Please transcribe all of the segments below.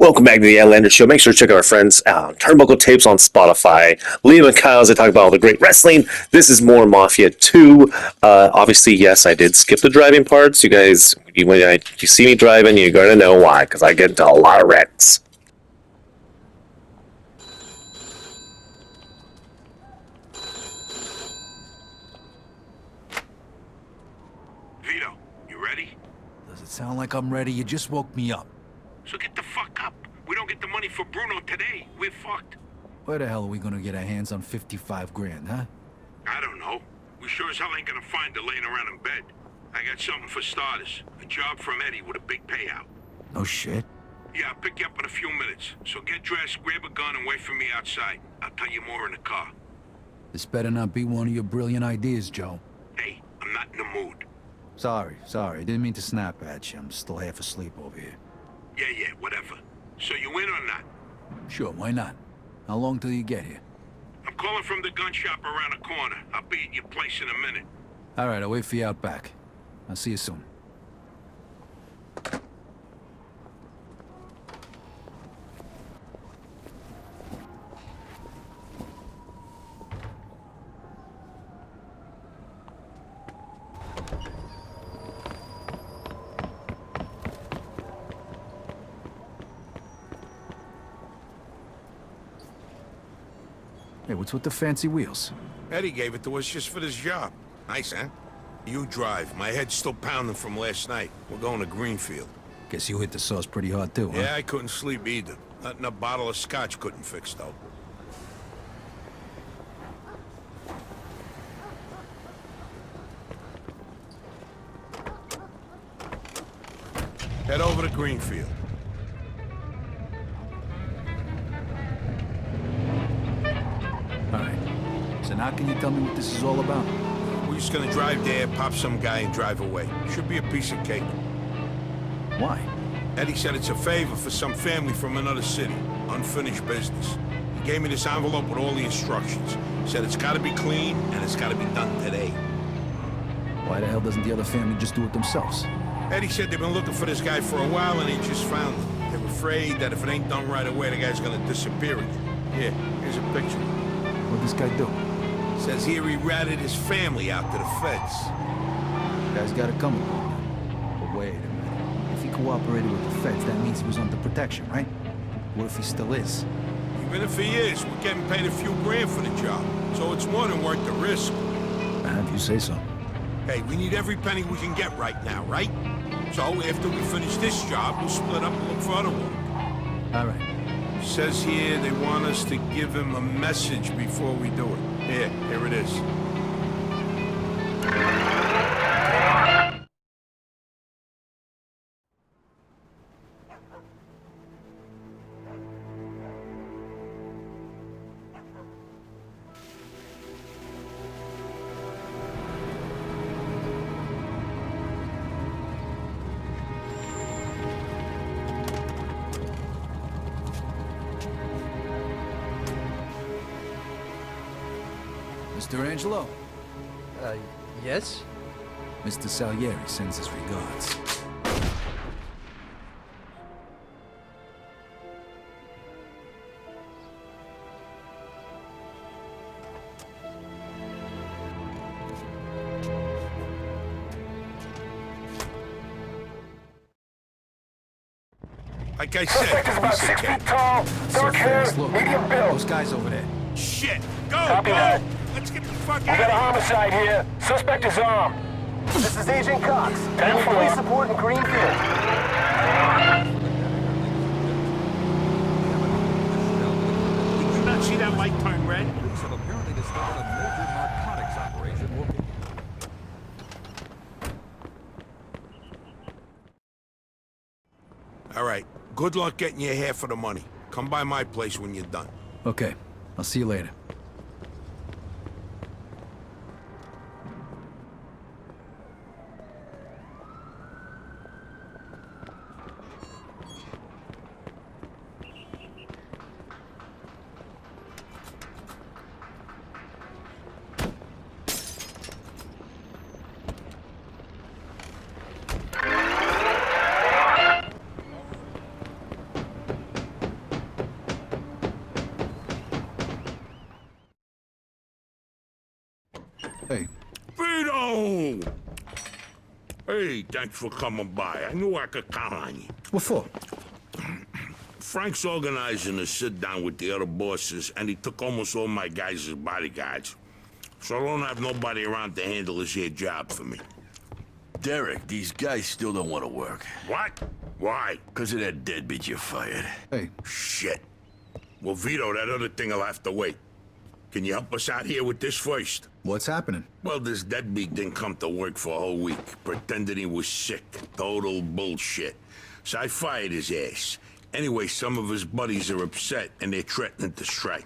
Welcome back to the Outlander Show. Make sure to check out our friends Turnbuckle Tapes on Spotify. Liam and Kyle, as they talk about all the great wrestling. This is more Mafia 2. Obviously, yes, I did skip the driving parts. You guys, when you see me driving, you're going to know why, because I get into a lot of wrecks. Vito, you ready? Does it sound like I'm ready? You just woke me up. So get the fuck up. We don't get the money for Bruno today. We're fucked. Where the hell are we gonna get our hands on 55 grand, huh? I don't know. We sure as hell ain't gonna find her laying around in bed. I got something for starters. A job from Eddie with a big payout. No shit. Yeah, I'll pick you up in a few minutes. So get dressed, grab a gun, and wait for me outside. I'll tell you more in the car. This better not be one of your brilliant ideas, Joe. Hey, I'm not in the mood. Sorry. I didn't mean to snap at you. I'm still half asleep over here. Yeah, whatever. So you in or not? Sure, why not? How long till you get here? I'm calling from the gun shop around the corner. I'll be at your place in a minute. All right, I'll wait for you out back. I'll see you soon. Hey, what's with the fancy wheels? Eddie gave it to us just for this job. Nice, huh? You drive. My head's still pounding from last night. We're going to Greenfield. Guess you hit the sauce pretty hard too, huh? Yeah, I couldn't sleep either. Nothing a bottle of scotch couldn't fix, though. Head over to Greenfield. All right. So now can you tell me what this is all about? We're just gonna drive there, pop some guy, and drive away. Should be a piece of cake. Why? Eddie said it's a favor for some family from another city. Unfinished business. He gave me this envelope with all the instructions. Said it's gotta be clean, and it's gotta be done today. Why the hell doesn't the other family just do it themselves? Eddie said they've been looking for this guy for a while, and they just found him. They're afraid that if it ain't done right away, the guy's gonna disappear again. Here, here's a picture. What'd this guy do? Says here he ratted his family out to the feds. Guy's got it coming. But wait a minute. If he cooperated with the feds, that means he was under protection, right? What if he still is? Even if he is, we're getting paid a few grand for the job. So it's more than worth the risk. If you say so. Hey, we need every penny we can get right now, right? So after we finish this job, we'll split up and look for other work. All right. Says here they want us to give him a message before we do it. Here it is. Mr. Angelo, Yes? Mr. Salieri sends his regards. Like I said, About 6 feet tall, So dark hair, fast, look. medium build. Those guys over there. shit! Go! Copy that. Let's get the fuck We got a out of homicide here. Suspect is armed. This is Agent Cox. Police support in Greenfield. here! Did you not see that light turn red? Police have apparently discovered a major narcotics operation working. All right. Good luck getting your half of the money. Come by my place when you're done. Okay, I'll see you later. Hey, Vito! Hey, thanks for coming by. I knew I could count on you. what for? Frank's organizing a sit-down with the other bosses, and he took almost all my guys as bodyguards. So I don't have nobody around to handle this here job for me. Derek, these guys still don't want to work. What? Why? Because of that deadbeat you fired. Hey, Shit. Well, Vito, that other thing will have to wait. Can you help us out here with this first? what's happening? Well, this deadbeat didn't come to work for a whole week, pretending he was sick. Total bullshit. So I fired his ass. Anyway, some of his buddies are upset, and they're threatening to strike.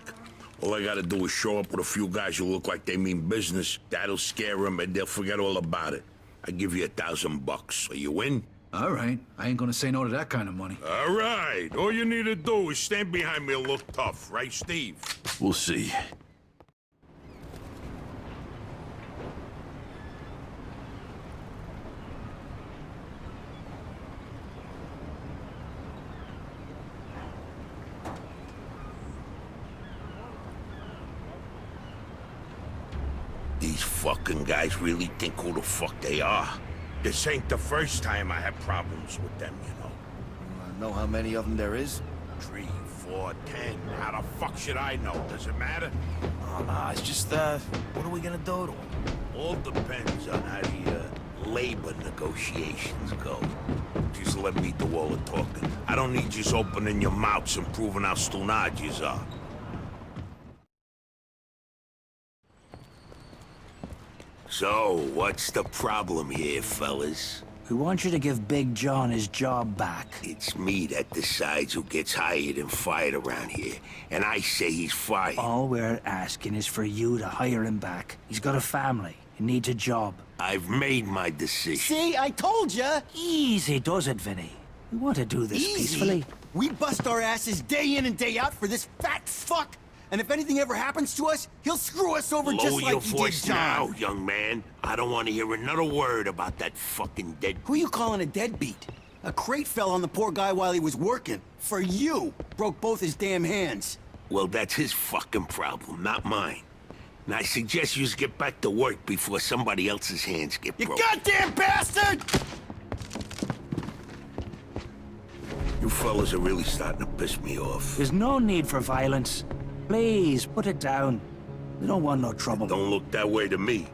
All I gotta do is show up with a few guys who look like they mean business. That'll scare them, and they'll forget all about it. I give you $1,000. Are you in? All right, I ain't gonna say no to that kind of money. All right. All you need to do is stand behind me and look tough, right, Steve? We'll see. These fucking guys really think who the fuck they are. This ain't the first time I had problems with them, you know. Know how many of them there is? 3, 4, 10. How the fuck should I know? Does it matter? Oh, nah, it's just, what are we gonna do to them? All depends on how the labor negotiations go. Just let me do all the talking. I don't need you opening your mouths and proving how stunad yous are. So, what's the problem here, fellas? We want you to give Big John his job back. It's me that decides who gets hired and fired around here, and I say he's fired. All we're asking is for you to hire him back. He's got a family. He needs a job. I've made my decision. See, I told ya! Easy does it, Vinny. We want to do this peacefully. We bust our asses day in and day out for this fat fuck! And if anything ever happens to us, he'll screw us over Lower just your like he did voice now, John. young man. I don't want to hear another word about that fucking dead... Who you calling a deadbeat? A crate fell on the poor guy while he was working. For you. Broke both his damn hands. Well, that's his fucking problem, not mine. And I suggest you just get back to work before somebody else's hands get You broken. goddamn bastard! You fellas are really starting to piss me off. There's no need for violence. Please, put it down. We don't want no trouble. Don't look that way to me.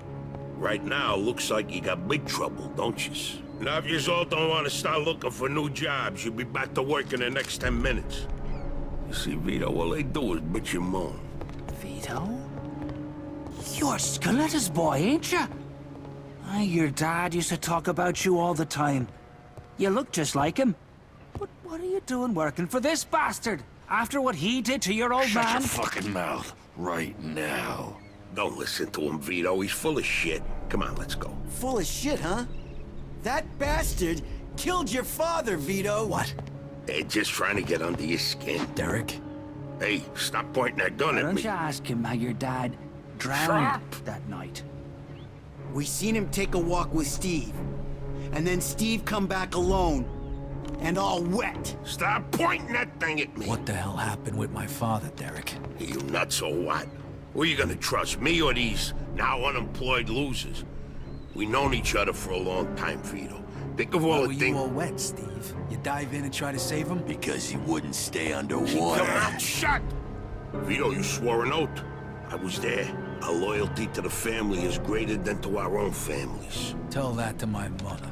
Right now, looks like you got big trouble, don't yous? Now, if yous all don't want to start looking for new jobs, you'll be back to work in the next 10 minutes. You see, Vito, all they do is bitch and moan. Vito? You're Scoletta's boy, ain't you? Your dad used to talk about you all the time. You look just like him. But what are you doing working for this bastard? After what he did to your old Shut man? your fucking mouth right now. Don't listen to him, Vito. He's full of shit. Come on, let's go. Full of shit, huh? That bastard killed your father, Vito. What? They're just trying to get under your skin. Derek? Hey, stop pointing that gun Why at don't me. you ask him how your dad drowned that night? We seen him take a walk with Steve. And then Steve come back alone. And all wet. Stop pointing that thing at me. What the hell happened with my father, Derek? You nuts or what? Who are you gonna trust, me or these now unemployed losers? We known each other for a long time, Vito. Think of all Why the were you things... all wet, Steve? You dive in and try to save him? Because he wouldn't stay Keep underwater. your mouth shut! Vito, you swore an oath. I was there. Our loyalty to the family is greater than to our own families. Tell that to my mother.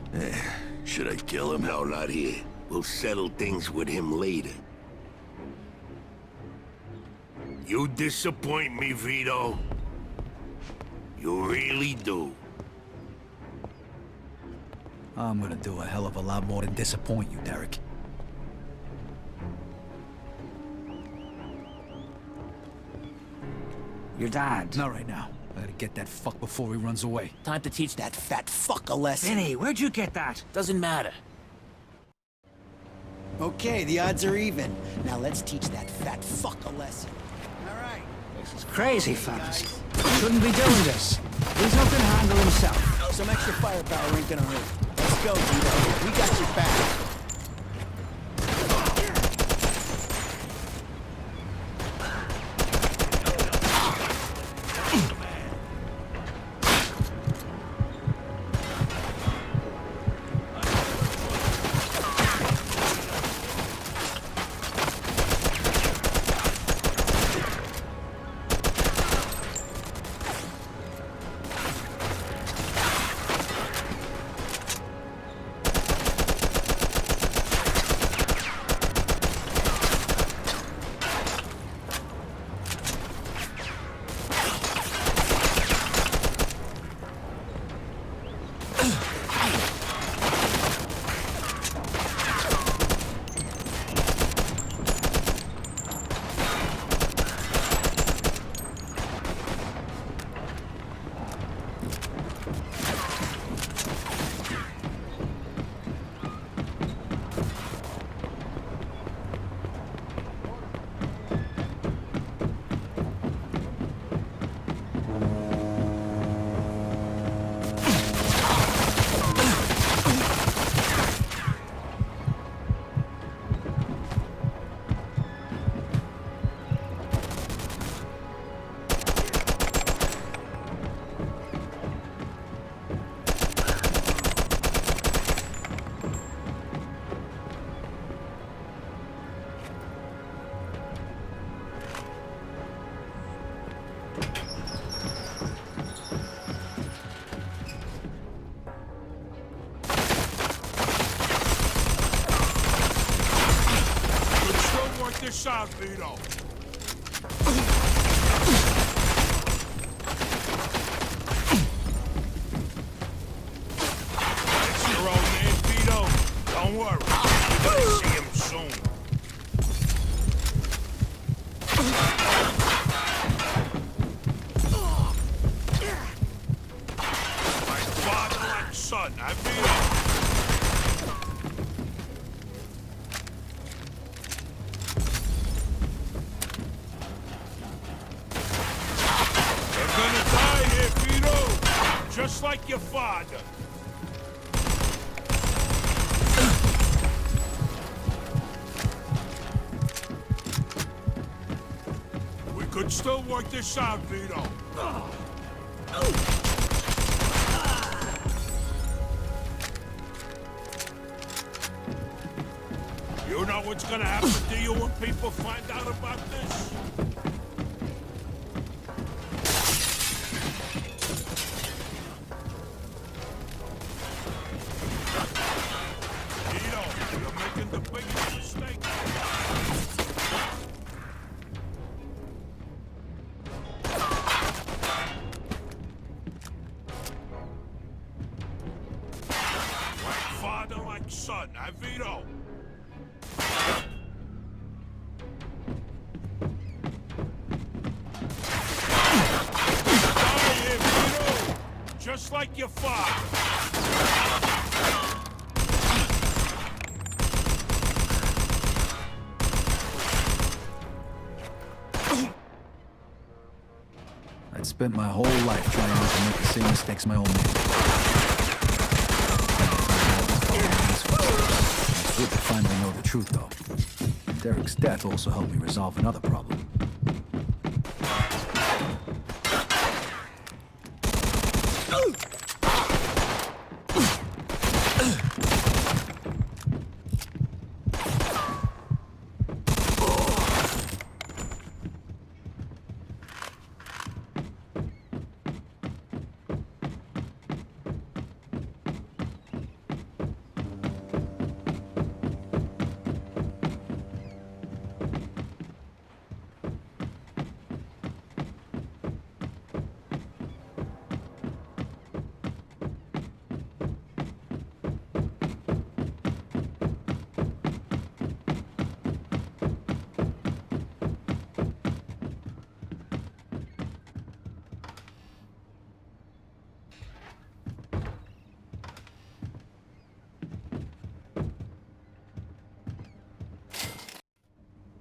Should I kill him? No, not here. We'll settle things with him later. You disappoint me, Vito. You really do. I'm gonna do a hell of a lot more than disappoint you, Derek. Your dad? Not right now. I gotta get that fuck before he runs away. Time to teach that fat fuck a lesson. Vinny, where'd you get that? Doesn't matter. Okay, the odds are even. Now let's teach that fat fuck a lesson. All right. This is crazy, fellas. Shouldn't be doing this. He's up and handle himself. Some extra firepower ain't gonna hurt. Let's go, Vito. We got your back. out, Vito. It's your old man, Vito. Don't worry. You're gonna see him soon. Like father, like son, I Vito. You're gonna die here, Vito. Just like your father. We could still work this out, Vito. You know what's gonna happen to you when people find out about this? Vito, you're making the biggest mistake. Like father, like son, huh, Vito? Die here, Vito! Just like your father. I'd spent my whole life trying not to make the same mistakes my old man did. It's good to finally know the truth, though. Derek's death also helped me resolve another problem.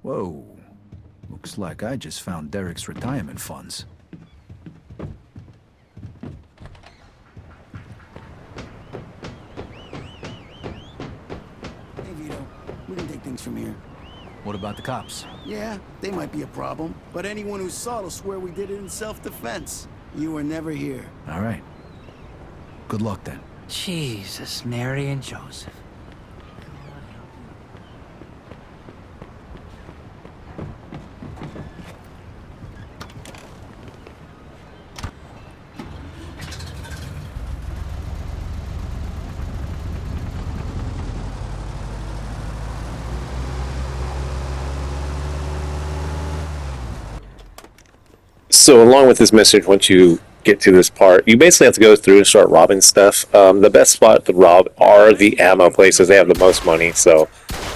Whoa. Looks like I just found Derek's retirement funds. Hey, Vito. We can take things from here. What about the cops? Yeah, they might be a problem, but anyone who saw will swear we did it in self-defense. You were never here. All right. Good luck, then. Jesus, Mary and Joseph. So along with this message, once you get to this part, you basically have to go through and start robbing stuff. The best spot to rob are the ammo places. They have the most money, so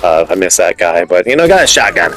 I miss that guy. But, you know, got a shotgun.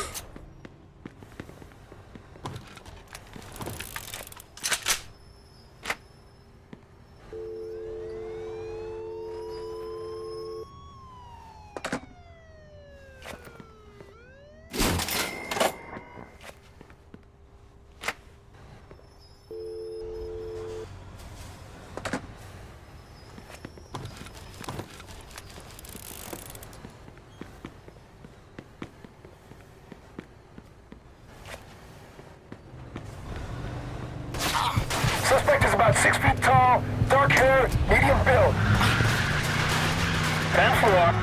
Suspect is about 6 feet tall, dark hair, medium build. 10th floor.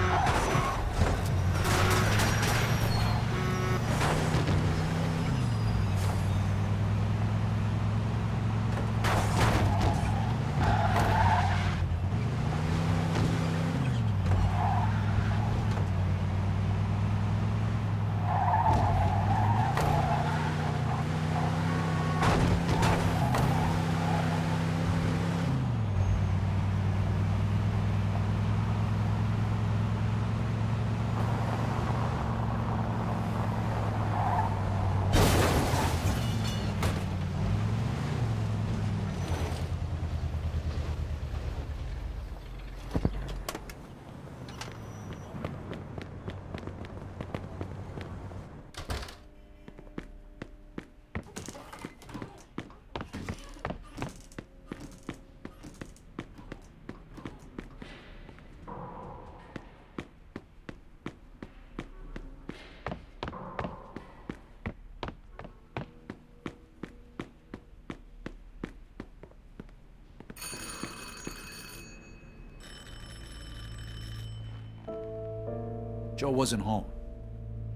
Joe wasn't home.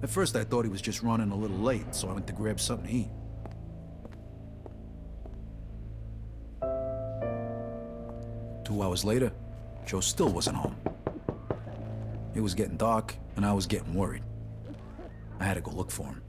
At first I thought he was just running a little late, so I went to grab something to eat. Two hours later, Joe still wasn't home. It was getting dark, and I was getting worried. I had to go look for him.